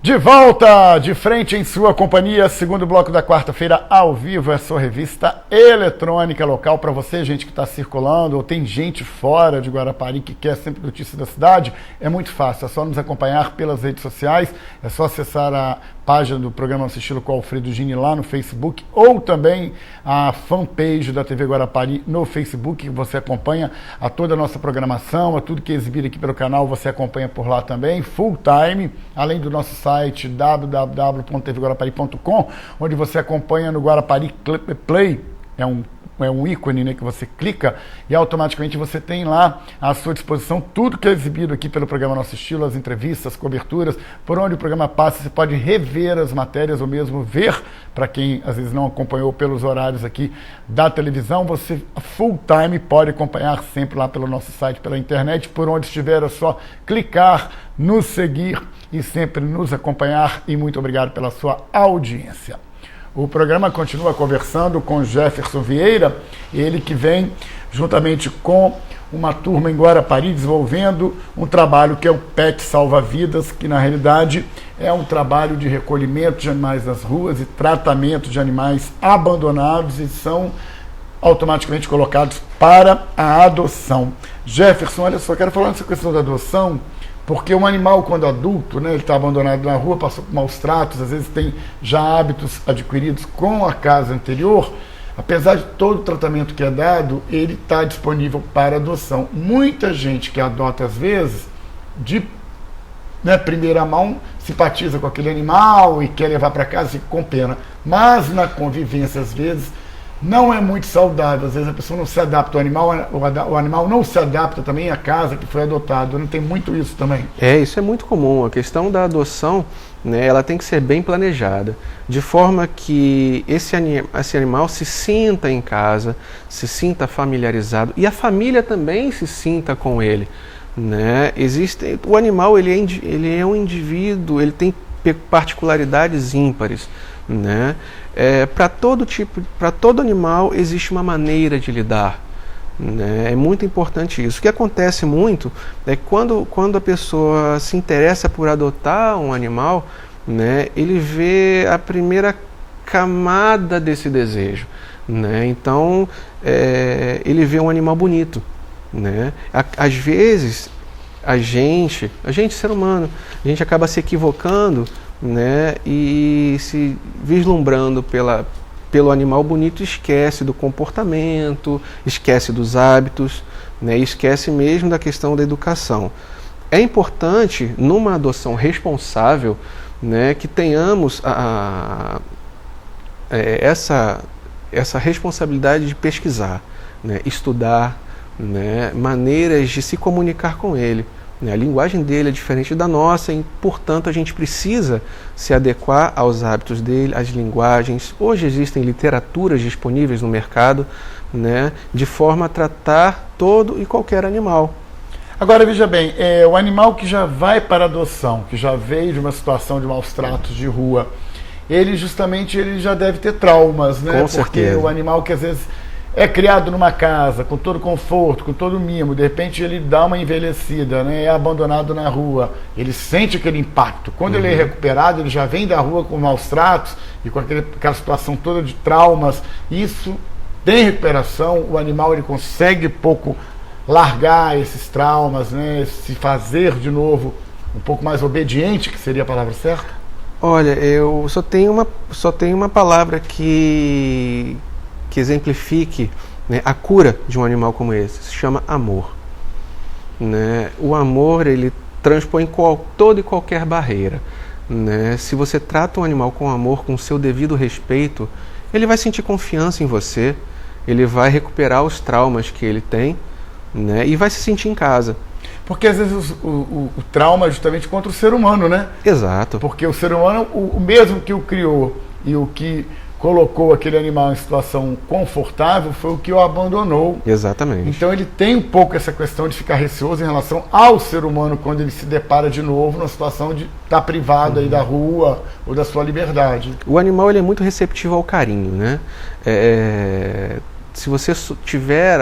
De volta, de frente em sua companhia, segundo bloco da quarta-feira, ao vivo, é a sua revista eletrônica local para você, gente que está circulando, ou tem gente fora de Guarapari que quer sempre notícia da cidade. É muito fácil, é só nos acompanhar pelas redes sociais, é só acessar a página do programa Nosso Estilo com Alfredo Gini lá no Facebook, ou também a fanpage da TV Guarapari no Facebook, que você acompanha a toda a nossa programação, a tudo que é exibido aqui pelo canal, você acompanha por lá também, full time, além do nosso site www.tvguarapari.com, onde você acompanha no Guarapari Play, é um ícone, né, que você clica e automaticamente você tem lá à sua disposição tudo que é exibido aqui pelo programa Nosso Estilo, as entrevistas, as coberturas, por onde o programa passa, você pode rever as matérias ou mesmo ver, para quem às vezes não acompanhou pelos horários aqui da televisão, você full time pode acompanhar sempre lá pelo nosso site, pela internet, por onde estiver é só clicar, nos seguir e sempre nos acompanhar, e muito obrigado pela sua audiência. O programa continua conversando com Jefferson Vieira, ele que vem juntamente com uma turma em Guarapari desenvolvendo um trabalho que é o PET Salva Vidas, que na realidade é um trabalho de recolhimento de animais das ruas e tratamento de animais abandonados e são automaticamente colocados para a adoção. Jefferson, olha só, quero falar nessa questão da adoção, porque um animal, quando adulto, né, ele está abandonado na rua, passou por maus tratos, às vezes tem já hábitos adquiridos com a casa anterior, apesar de todo o tratamento que é dado, ele está disponível para adoção. Muita gente que adota, às vezes, de primeira mão, simpatiza com aquele animal e quer levar para casa, fica com pena. Mas na convivência, às vezes, não é muito saudável, às vezes a pessoa não se adapta ao animal, o animal não se adapta também à casa que foi adotado, não tem muito isso também? Isso é muito comum, a questão da adoção, né, ela tem que ser bem planejada, de forma que esse animal se sinta em casa, se sinta familiarizado, e a família também se sinta com ele, né? O animal ele é um indivíduo, ele tem particularidades ímpares, né? Para todo animal existe uma maneira de lidar, né? É muito importante isso. O que acontece muito é que quando a pessoa se interessa por adotar um animal, né, ele vê a primeira camada desse desejo, né? Então ele vê um animal bonito, né? Às vezes a gente ser humano, a gente acaba se equivocando, né, e se vislumbrando pelo animal bonito, esquece do comportamento, esquece dos hábitos, né, e esquece mesmo da questão da educação. É importante, numa adoção responsável, né, que tenhamos essa responsabilidade de pesquisar, né, estudar, né, maneiras de se comunicar com ele. A linguagem dele é diferente da nossa e, portanto, a gente precisa se adequar aos hábitos dele, às linguagens. Hoje existem literaturas disponíveis no mercado, né, de forma a tratar todo e qualquer animal. Agora, veja bem, o animal que já vai para adoção, que já veio de uma situação de maus tratos de rua, ele já deve ter traumas, né? Com certeza. Porque o animal que às vezes é criado numa casa, com todo conforto, com todo mimo, de repente ele dá uma envelhecida, né, é abandonado na rua, ele sente aquele impacto. Quando ele é recuperado, ele já vem da rua com maus tratos e com aquela situação toda de traumas. Isso tem recuperação, o animal ele consegue pouco largar esses traumas, né, se fazer de novo um pouco mais obediente, que seria a palavra certa? Olha, eu só tenho uma palavra que exemplifique, né, a cura de um animal como esse. Se chama amor, né? O amor, ele transpõe toda e qualquer barreira, né? Se você trata um animal com amor, com o seu devido respeito, ele vai sentir confiança em você, ele vai recuperar os traumas que ele tem, né, e vai se sentir em casa. Porque às vezes o trauma é justamente contra o ser humano, né? Exato. Porque o ser humano, o mesmo que o criou e o que colocou aquele animal em situação confortável foi o que o abandonou. Exatamente. Então ele tem um pouco essa questão de ficar receoso em relação ao ser humano quando ele se depara de novo na situação de estar privado aí da rua ou da sua liberdade. O animal ele é muito receptivo ao carinho, né? Se você tiver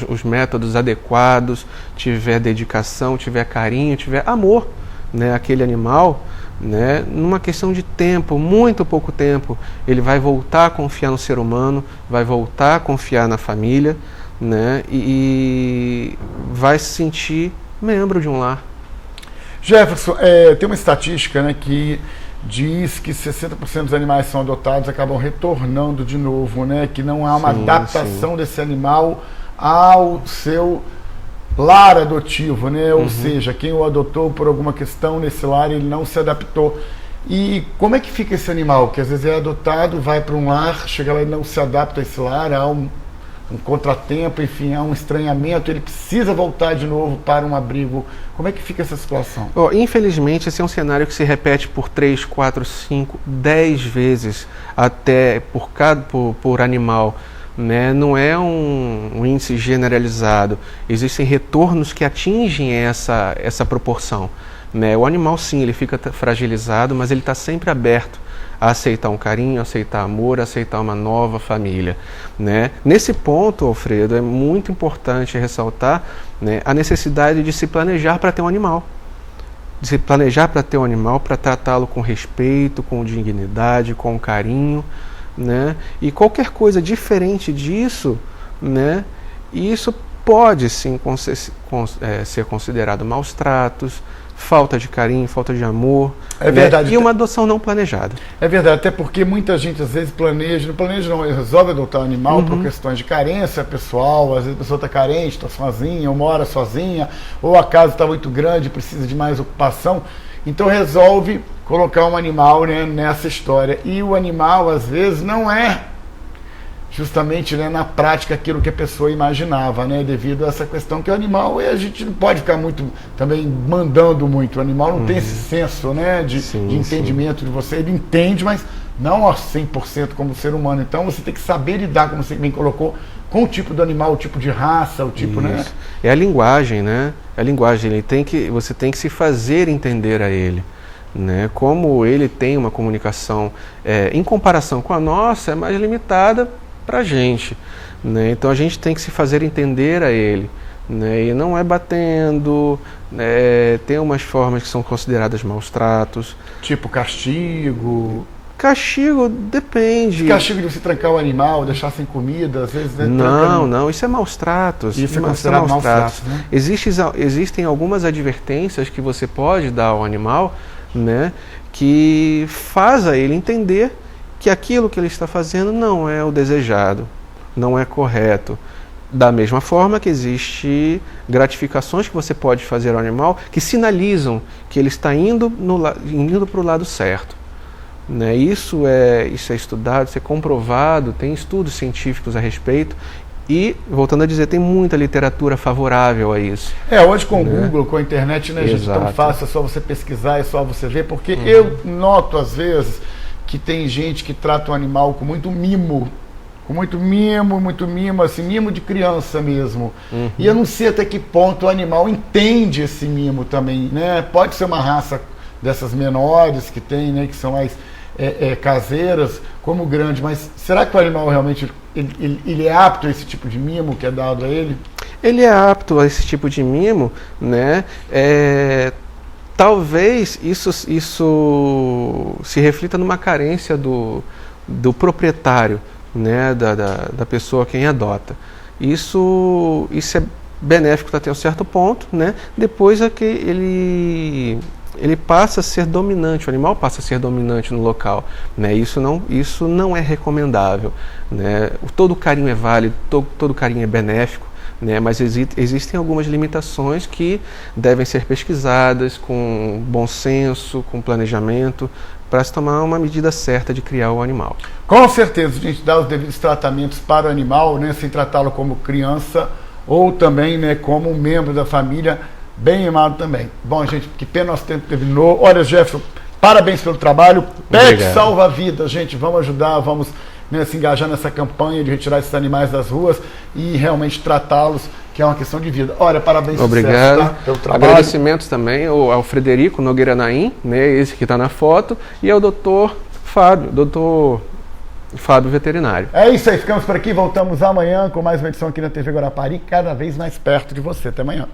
os métodos adequados, tiver dedicação, tiver carinho, tiver amor, né, aquele animal, né, numa questão de tempo, muito pouco tempo, ele vai voltar a confiar no ser humano, vai voltar a confiar na família, né, e vai se sentir membro de um lar. Jefferson, tem uma estatística, né, que diz que 60% dos animais que são adotados acabam retornando de novo, né, que não há uma adaptação desse animal ao seu lar adotivo, né? Ou seja, quem o adotou por alguma questão nesse lar, ele não se adaptou. E como é que fica esse animal? Que às vezes é adotado, vai para um lar, chega lá e não se adapta a esse lar, há um contratempo, enfim, há um estranhamento, ele precisa voltar de novo para um abrigo. Como é que fica essa situação? Infelizmente, esse é um cenário que se repete por 3, 4, 5, 10 vezes até por animal. Né? Não é um índice generalizado. Existem retornos que atingem essa proporção. Né? O animal, sim, ele fica fragilizado, mas ele está sempre aberto a aceitar um carinho, a aceitar amor, a aceitar uma nova família. Né? Nesse ponto, Alfredo, é muito importante ressaltar, né, a necessidade de se planejar para ter um animal. De se planejar para ter um animal, para tratá-lo com respeito, com dignidade, com carinho. Né? E qualquer coisa diferente disso, né, isso pode sim ser considerado maus tratos, falta de carinho, falta de amor, é verdade, né? E uma adoção não planejada. É verdade, até porque muita gente às vezes não resolve adotar um animal por questões de carência pessoal, às vezes a pessoa está carente, está sozinha, ou mora sozinha, ou a casa está muito grande, precisa de mais ocupação, então resolve colocar um animal, né, nessa história. E o animal, às vezes, não é justamente, né, na prática aquilo que a pessoa imaginava, né, devido a essa questão que o animal, a gente não pode ficar muito também mandando muito. O animal não tem esse senso, né, de entendimento de você. Ele entende, mas não a 100% como o ser humano. Então você tem que saber lidar, como você bem colocou, com o tipo do animal, o tipo de raça, o tipo, né? É a linguagem, né? É a linguagem. Você tem que se fazer entender a ele. Né? Como ele tem uma comunicação, em comparação com a nossa, é mais limitada para a gente. Né? Então a gente tem que se fazer entender a ele. Né? E não é batendo, tem umas formas que são consideradas maus tratos. Tipo castigo. Castigo depende. Castigo de você trancar o animal, deixar sem comida, às vezes... Né, não, isso é maus tratos. Isso é considerado maus tratos, né? Existem algumas advertências que você pode dar ao animal, né, que faz a ele entender que aquilo que ele está fazendo não é o desejado, não é correto. Da mesma forma que existem gratificações que você pode fazer ao animal que sinalizam que ele está indo para o lado certo. Né? Isso é estudado, isso é comprovado, tem estudos científicos a respeito e, voltando a dizer, tem muita literatura favorável a isso. Hoje com o Google, com a internet, né, gente, tão fácil, é só você pesquisar, é só você ver, porque eu noto às vezes que tem gente que trata o animal com muito mimo, assim, mimo de criança mesmo. E eu não sei até que ponto o animal entende esse mimo também, né? Pode ser uma raça dessas menores que tem, né, que são mais caseiras, como grande, mas será que o animal realmente ele é apto a esse tipo de mimo que é dado a ele? Ele é apto a esse tipo de mimo, né? Talvez isso se reflita numa carência do proprietário, né, da pessoa quem adota. Isso é benéfico até um certo ponto, né? Depois é que ele passa a ser dominante, o animal passa a ser dominante no local. Né? Isso não é recomendável. Né? Todo carinho é válido, todo carinho é benéfico, né? Mas existem algumas limitações que devem ser pesquisadas com bom senso, com planejamento, para se tomar uma medida certa de criar o animal. Com certeza, a gente dá os devidos tratamentos para o animal, né? Sem tratá-lo como criança ou também, né, como um membro da família, bem amado também. Bom, gente, que pena nosso tempo terminou. Olha, Jefferson, parabéns pelo trabalho. Pet salva vidas, gente. Vamos ajudar, vamos, né, se engajar nessa campanha de retirar esses animais das ruas e realmente tratá-los, que é uma questão de vida. Olha, parabéns. Obrigado. Sucesso, tá, pelo trabalho. Agradecimentos também ao Frederico Nogueira Naim, né, esse que está na foto, e ao doutor Fábio Veterinário. É isso aí, ficamos por aqui. Voltamos amanhã com mais uma edição aqui na TV Guarapari, cada vez mais perto de você. Até amanhã.